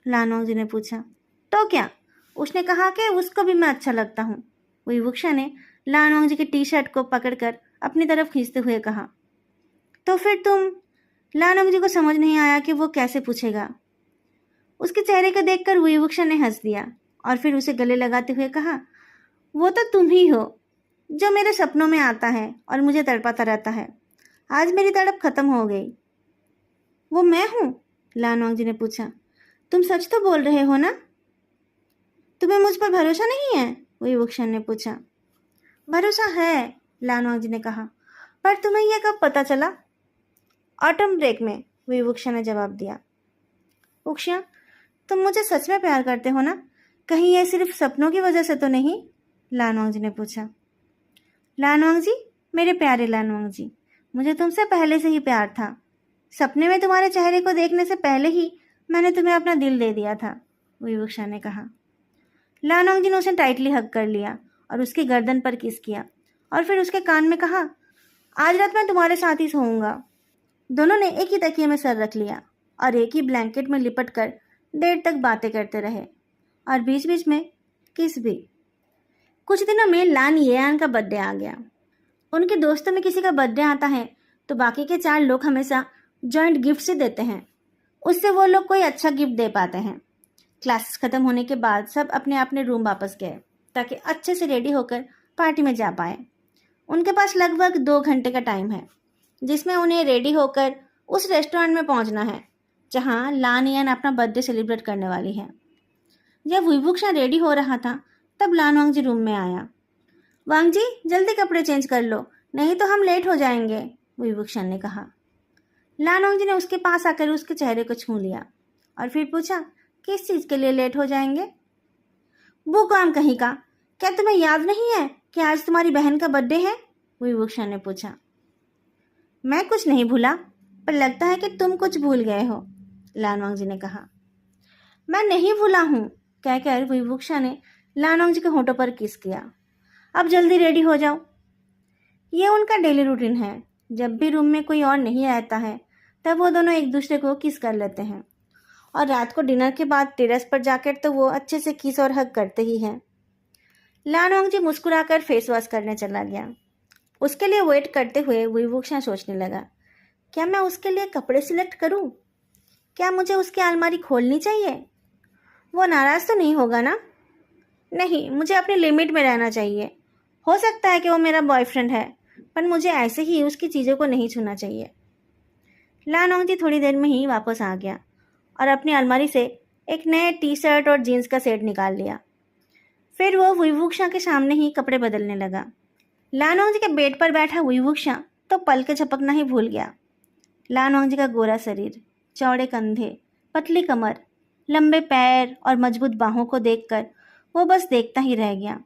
लान वांगजी ने पूछा। तो क्या? उसने कहा कि उसको भी मैं अच्छा लगता हूँ, वुक्शा ने लान वांगजी की टी शर्ट को पकड़कर अपनी तरफ खींचते हुए कहा। तो फिर तुम? लान वांगजी को समझ नहीं आया कि वो कैसे पूछेगा। उसके चेहरे को देखकर वुक्शा ने हंस दिया और फिर उसे गले लगाते हुए कहा, वो तो तुम ही हो जो मेरे सपनों में आता है और मुझे तड़पाता रहता है। आज मेरी तड़प खत्म हो गई। वो मैं हूँ? लान वांगजी ने पूछा। तुम सच तो बोल रहे हो ना? तुम्हें मुझ पर भरोसा नहीं है? वुक्शा ने पूछा। भरोसा है, लान वांगजी ने कहा, पर तुम्हें यह कब पता चला? ऑटम ब्रेक में, वुक्शा ने जवाब दिया। वुक्शा, तुम मुझे सच में प्यार करते हो ना? कहीं ये सिर्फ सपनों की वजह से तो नहीं? लान वांगजी ने पूछा। लान वांगजी, मेरे प्यारे लान वांगजी, मुझे तुमसे पहले से ही प्यार था। सपने में तुम्हारे चेहरे को देखने से पहले ही मैंने तुम्हें अपना दिल दे दिया था, वुक्शा ने कहा। लान वांगजी ने उसे टाइटली हग कर लिया और उसकी गर्दन पर किस किया और फिर उसके कान में कहा, आज रात मैं तुम्हारे साथ ही सोऊंगा। दोनों ने एक ही तकिए में सर रख लिया और एक ही ब्लैंकेट में लिपट कर देर तक बातें करते रहे और बीच बीच में किस भी। कुछ दिनों में लान येयान का बर्थडे आ गया। उनके दोस्तों में किसी का बर्थडे आता है तो बाकी के 4 लोग हमेशा जॉइंट गिफ्ट से देते हैं। उससे वो लोग कोई अच्छा गिफ्ट दे पाते हैं। क्लासेस खत्म होने के बाद सब अपने अपने रूम वापस गए ताकि अच्छे से रेडी होकर पार्टी में जा पाए। उनके पास लगभग 2 घंटे का टाइम है जिसमें उन्हें रेडी होकर उस रेस्टोरेंट में पहुंचना है जहां लान येयान अपना बर्थडे सेलिब्रेट करने वाली है। जब वुक्शा रेडी हो रहा था तब लान वांगजी रूम में आया। वांगजी, जल्दी कपड़े चेंज कर लो, नहीं तो हम लेट हो जाएंगे, वुक्शा ने कहा। लान वांगजी ने उसके पास आकर उसके चेहरे को छू लिया और फिर पूछा, किस चीज़ के लिए लेट हो जाएंगे? वो काम कहीं का, क्या तुम्हें याद नहीं है कि आज तुम्हारी बहन का बर्थडे है? वुक्शा ने पूछा। मैं कुछ नहीं भूला, पर लगता है कि तुम कुछ भूल गए हो, लानवांग जी ने कहा। मैं नहीं भूला हूँ, कहकर विवुक्षा ने लानवांग जी के होठों पर किस किया। अब जल्दी रेडी हो जाओ। ये उनका डेली रूटीन है। जब भी रूम में कोई और नहीं रहता है तब वो दोनों एक दूसरे को किस कर लेते हैं, और रात को डिनर के बाद टेरेस पर जाकर तो वो अच्छे से किस और हग करते ही हैं। लानवांग जी मुस्कुराकर फेस वॉश करने चला गया। उसके लिए वेट करते हुए विवुक्षा सोचने लगा, क्या मैं उसके लिए कपड़े सिलेक्ट करूं? क्या मुझे उसकी अलमारी खोलनी चाहिए? वो नाराज़ तो नहीं होगा ना? नहीं, मुझे अपनी लिमिट में रहना चाहिए। हो सकता है कि वो मेरा बॉयफ्रेंड है, पर मुझे ऐसे ही उसकी चीज़ों को नहीं छूना चाहिए। लानवांग जी थोड़ी देर में ही वापस आ गया और अपनी अलमारी से एक नए टी शर्ट और जीन्स का सेट निकाल लिया। फिर वो विवुक्षा के सामने ही कपड़े बदलने लगा। लानवांग जी के बेड पर बैठा विवुक्षा तो पल के झपकना ही भूल गया। लानवांग जी का गोरा शरीर, चौड़े कंधे, पतली कमर, लंबे पैर और मजबूत बाहों को देखकर वो बस देखता ही रह गया।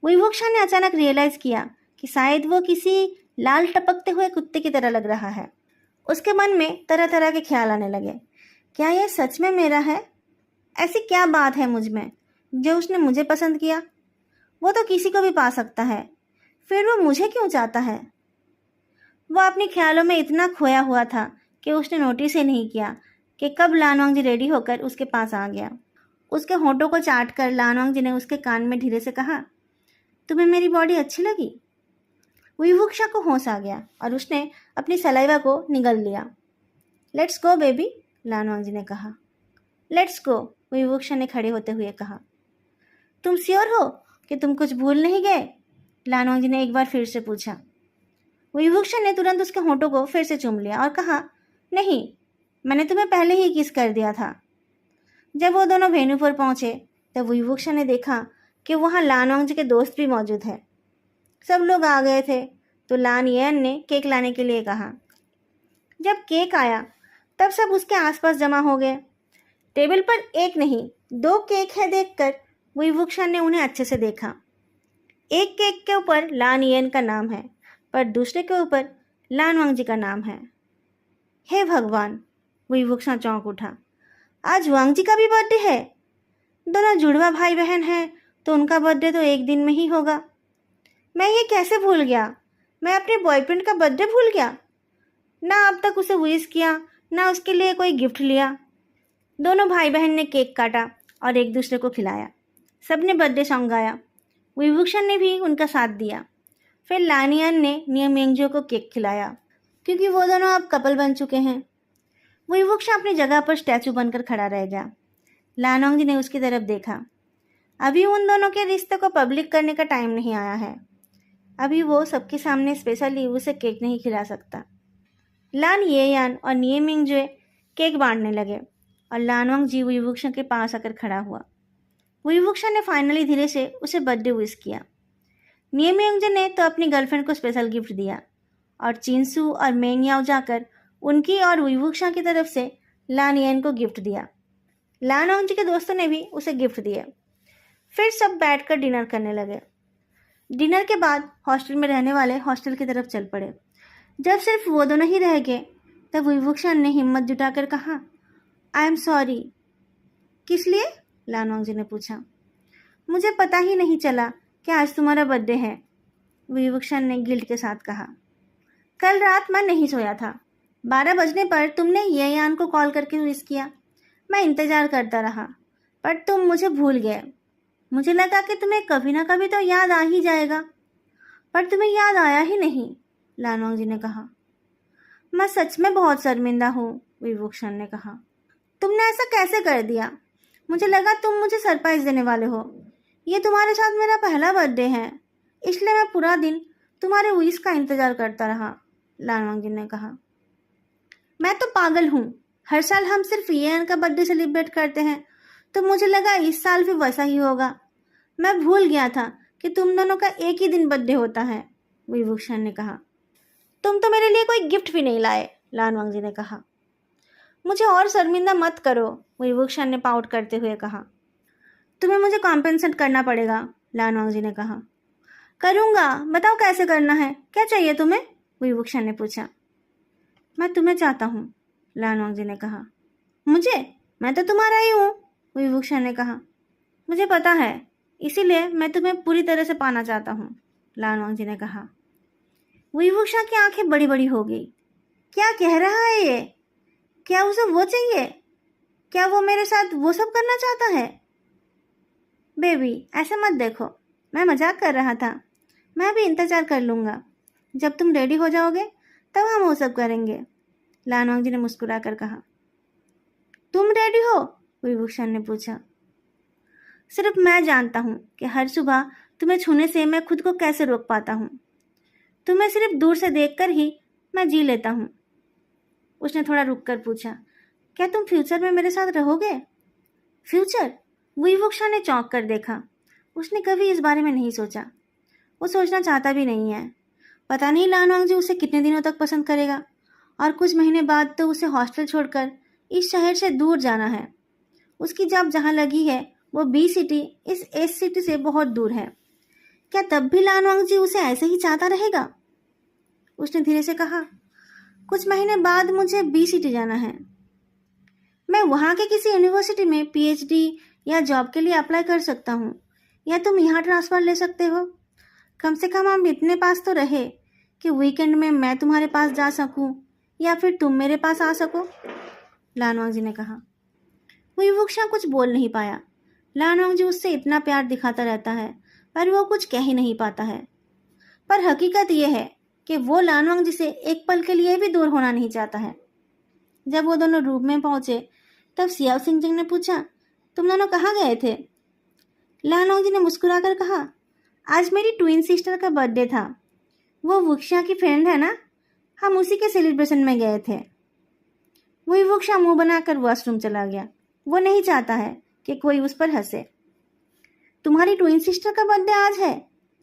विवुक्षा ने अचानक रियलाइज किया कि शायद वो किसी लाल टपकते हुए कुत्ते की तरह लग रहा है। उसके मन में तरह तरह के ख्याल आने लगे। क्या यह सच में मेरा है? ऐसी क्या बात है मुझ में जो उसने मुझे पसंद किया? वो तो किसी को भी पा सकता है, फिर वो मुझे क्यों चाहता है? वो अपने ख्यालों में इतना खोया हुआ था कि उसने नोटिस ही नहीं किया कि कब लानवांग जी रेडी होकर उसके पास आ गया। उसके होठों को चाट कर लानवांग जी ने उसके कान में धीरे से कहा, तुम्हें मेरी बॉडी अच्छी लगी? विवुक्षा को होश आ गया और उसने अपनी सलाइवा को निगल लिया। लेट्स गो बेबी, लानवांग जी ने कहा। लेट्स गो, विवुक्षा ने खड़े होते हुए कहा। तुम श्योर हो कि तुम कुछ भूल नहीं गए? लानवांग जी ने एक बार फिर से पूछा। विवुक्षा ने तुरंत उसके होठों को फिर से चूम लिया और कहा, नहीं, मैंने तुम्हें पहले ही किस कर दिया था। जब वो दोनों वेन्यू पर पहुंचे तब विवुक्षा ने देखा कि वहाँ लानवांग जी के दोस्त भी मौजूद हैं। सब लोग आ गए थे तो लान येन ने केक लाने के लिए कहा। जब केक आया तब सब उसके आसपास जमा हो गए। टेबल पर एक नहीं 2 केक है देखकर विवुक्षा ने उन्हें अच्छे से देखा। एक केक के ऊपर लान येन का नाम है, पर दूसरे के ऊपर लानवांग जी का नाम है। हे भगवान, विवुक्षा चौंक उठा। आज वांग जी का भी बर्थडे है। दोनों जुड़वा भाई बहन हैं तो उनका बर्थडे तो एक दिन में ही होगा। मैं ये कैसे भूल गया? मैं अपने बॉयफ्रेंड का बर्थडे भूल गया। ना अब तक उसे विश किया, ना उसके लिए कोई गिफ्ट लिया। दोनों भाई बहन ने केक काटा और एक दूसरे को खिलाया। सबने बर्थडे सॉन्ग गाया। विभूषण ने भी उनका साथ दिया। फिर लानियन ने नियमिंगजो को केक खिलाया, क्योंकि वो दोनों अब कपल बन चुके हैं। विभूषण अपनी जगह पर स्टैचू बनकर खड़ा रह गया। लानोंग जी ने उसकी तरफ देखा। अभी उन दोनों के रिश्ते को पब्लिक करने का टाइम नहीं आया है। अभी वो सबके सामने स्पेशली उसे केक नहीं खिला सकता। लान येयान और नियमिंगजो केक बांटने लगे और लानोंग जी विभूषण के पास आकर खड़ा हुआ। विभूषण ने फाइनली धीरे से उसे बर्थडे विश किया। नियमिंगजो ने तो अपनी गर्लफ्रेंड को स्पेशल गिफ्ट दिया और चिंसू और मेंगयाओ जाकर उनकी और विभूषण की तरफ से लान येन को गिफ्ट दिया। लानोंग जी के दोस्तों ने भी उसे गिफ्ट दिए। फिर सब बैठकर डिनर करने लगे। डिनर के बाद हॉस्टल में रहने वाले हॉस्टल की तरफ चल पड़े। जब सिर्फ वो दोनों ही रह गए तब विभूषण ने हिम्मत जुटाकर कहा, आई एम सॉरी। किस लिए? लानोंग जी ने पूछा। मुझे पता ही नहीं चला कि आज तुम्हारा बर्थडे है, विभूषण ने गिल्ट के साथ कहा। कल रात मैं नहीं सोया था। 12 बजने पर तुमने येयान को कॉल करके विश किया। मैं इंतज़ार करता रहा, पर तुम मुझे भूल गए। मुझे लगा कि तुम्हें कभी ना कभी तो याद आ ही जाएगा, पर तुम्हें याद आया ही नहीं, लानोंग जी ने कहा। मैं सच में बहुत शर्मिंदा हूँ, विभूषण ने कहा। तुमने ऐसा कैसे कर दिया? मुझे लगा तुम मुझे सरप्राइज देने वाले हो। ये तुम्हारे साथ मेरा पहला बर्थडे है, इसलिए मैं पूरा दिन तुम्हारे विश का इंतज़ार करता रहा, लानोंग जी ने कहा। मैं तो पागल हूँ। हर साल हम सिर्फ येयान का बर्थडे सेलिब्रेट करते हैं, तो मुझे लगा इस साल भी वैसा ही होगा। मैं भूल गया था कि तुम दोनों का एक ही दिन बर्थडे होता है, विभूषण ने कहा। तुम तो मेरे लिए कोई गिफ्ट भी नहीं लाए, लानोंग जी ने कहा। मुझे और शर्मिंदा मत करो, विभूषण ने पाउट करते हुए कहा। तुम्हें मुझे कॉम्पेंसेट करना पड़ेगा, लानोंग जी ने कहा। करूँगा, बताओ कैसे करना है, क्या चाहिए तुम्हें? विभूषण ने पूछा। मैं तुम्हें चाहता हूँ, लान वांगजी ने कहा। मुझे? मैं तो तुम्हारा ही हूँ, वही वुक्शा ने कहा। मुझे पता है, इसीलिए मैं तुम्हें पूरी तरह से पाना चाहता हूँ, लान वांगजी ने कहा। वही वुक्शा की आंखें बड़ी बड़ी हो गई। क्या कह रहा है ये? क्या उसे वो चाहिए? क्या वो मेरे साथ वो सब करना चाहता है? बेबी, ऐसे मत देखो, मैं मजाक कर रहा था। मैं भी इंतजार कर लूँगा। जब तुम रेडी हो जाओगे तब हम वो सब करेंगे, लान वांगजी ने मुस्कुरा कर कहा। तुम रेडी हो? विभूषण ने पूछा। सिर्फ मैं जानता हूँ कि हर सुबह तुम्हें छूने से मैं खुद को कैसे रोक पाता हूँ। तुम्हें सिर्फ दूर से देखकर ही मैं जी लेता हूँ। उसने थोड़ा रुक कर पूछा, क्या तुम फ्यूचर में मेरे साथ रहोगे? फ्यूचर? विभूषण ने चौंक कर देखा। उसने कभी इस बारे में नहीं सोचा। वो सोचना चाहता भी नहीं है। पता नहीं लान वांगजी उसे कितने दिनों तक पसंद करेगा, और कुछ महीने बाद तो उसे हॉस्टल छोड़कर इस शहर से दूर जाना है। उसकी जॉब जहाँ लगी है वो बी सिटी इस एस सिटी से बहुत दूर है। क्या तब भी लान वांगजी उसे ऐसे ही चाहता रहेगा? उसने धीरे से कहा, कुछ महीने बाद मुझे बी सिटी जाना है। मैं वहाँ के किसी यूनिवर्सिटी में पीएचडी या जॉब के लिए अप्लाई कर सकता हूँ, या तुम यहाँ ट्रांसफ़र ले सकते हो। कम से कम हम इतने पास तो रहे कि वीकेंड में मैं तुम्हारे पास जा सकूँ या फिर तुम मेरे पास आ सको, लान वांगजी ने कहा। विभूषण कुछ बोल नहीं पाया। लान वांगजी उससे इतना प्यार दिखाता रहता है पर वो कुछ कह ही नहीं पाता है। पर हकीकत यह है कि वो लान वांगजी से एक पल के लिए भी दूर होना नहीं चाहता है। जब वो दोनों रूम में पहुंचे तब सियाओ सिंह ने पूछा, तुम दोनों कहाँ गए थे? लान वांगजी ने मुस्कुराकर कहा, आज मेरी ट्विन सिस्टर का बर्थडे था। वो वुक्शा की फ्रेंड है ना, हम उसी के सेलिब्रेशन में गए थे। वही वुक्शा मुंह बनाकर वॉशरूम चला गया। वो नहीं चाहता है कि कोई उस पर हंसे। तुम्हारी ट्विन सिस्टर का बर्थडे आज है,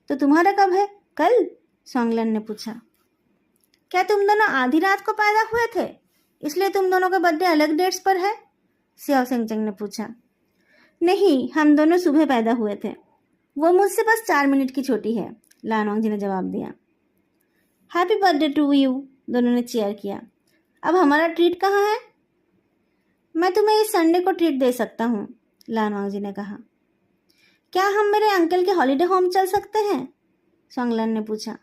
तो तुम्हारा कब है? कल, सोंगलन ने पूछा। क्या तुम दोनों आधी रात को पैदा हुए थे, इसलिए तुम दोनों का बर्थडे अलग डेट्स पर है? सियाओ सिंह ने पूछा। नहीं, हम दोनों सुबह पैदा हुए थे। वो मुझसे बस 4 मिनट की छोटी है, लान वांगजी ने जवाब दिया। हैप्पी बर्थडे टू यू, दोनों ने चीयर किया। अब हमारा ट्रीट कहाँ है? मैं तुम्हें इस संडे को ट्रीट दे सकता हूँ, लान वांगजी ने कहा। क्या हम मेरे अंकल के हॉलिडे होम चल सकते हैं? सोंगलन ने पूछा।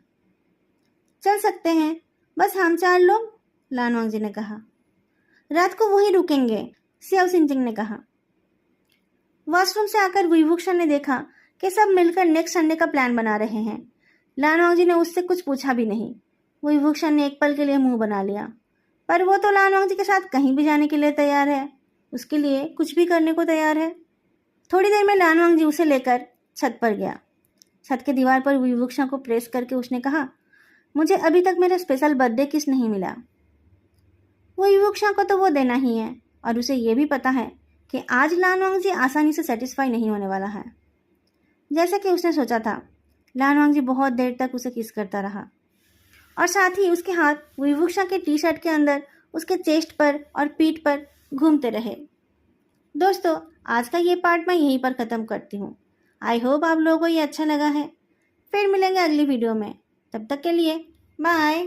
चल सकते हैं, बस हम 4 लोग, लान वांगजी ने कहा। रात को वहीं रुकेंगे, सियाओ सिंह ने कहा। वॉशरूम से आकर विभूषण ने देखा कि सब मिलकर नेक्स्ट संडे का प्लान बना रहे हैं। लान वांगजी ने उससे कुछ पूछा भी नहीं। विभूषण ने एक पल के लिए मुंह बना लिया, पर वो तो लान वांगजी के साथ कहीं भी जाने के लिए तैयार है। उसके लिए कुछ भी करने को तैयार है। थोड़ी देर में लान वांगजी उसे लेकर छत पर गया। छत के दीवार पर विभूषण को प्रेस करके उसने कहा, मुझे अभी तक मेरा स्पेशल बर्थडे किस नहीं मिला। विभूषण को तो वो देना ही है, और उसे ये भी पता है कि आज लान वांगजी आसानी से सेटिस्फाई नहीं होने वाला है। जैसा कि उसने सोचा था, लान वांगजी बहुत देर तक उसे किस करता रहा, और साथ ही उसके हाथ विभूषण के टी शर्ट के अंदर उसके चेस्ट पर और पीठ पर घूमते रहे। दोस्तों, आज का ये पार्ट मैं यहीं पर ख़त्म करती हूँ। आई होप आप लोगों को ये अच्छा लगा है। फिर मिलेंगे अगली वीडियो में। तब तक के लिए बाय।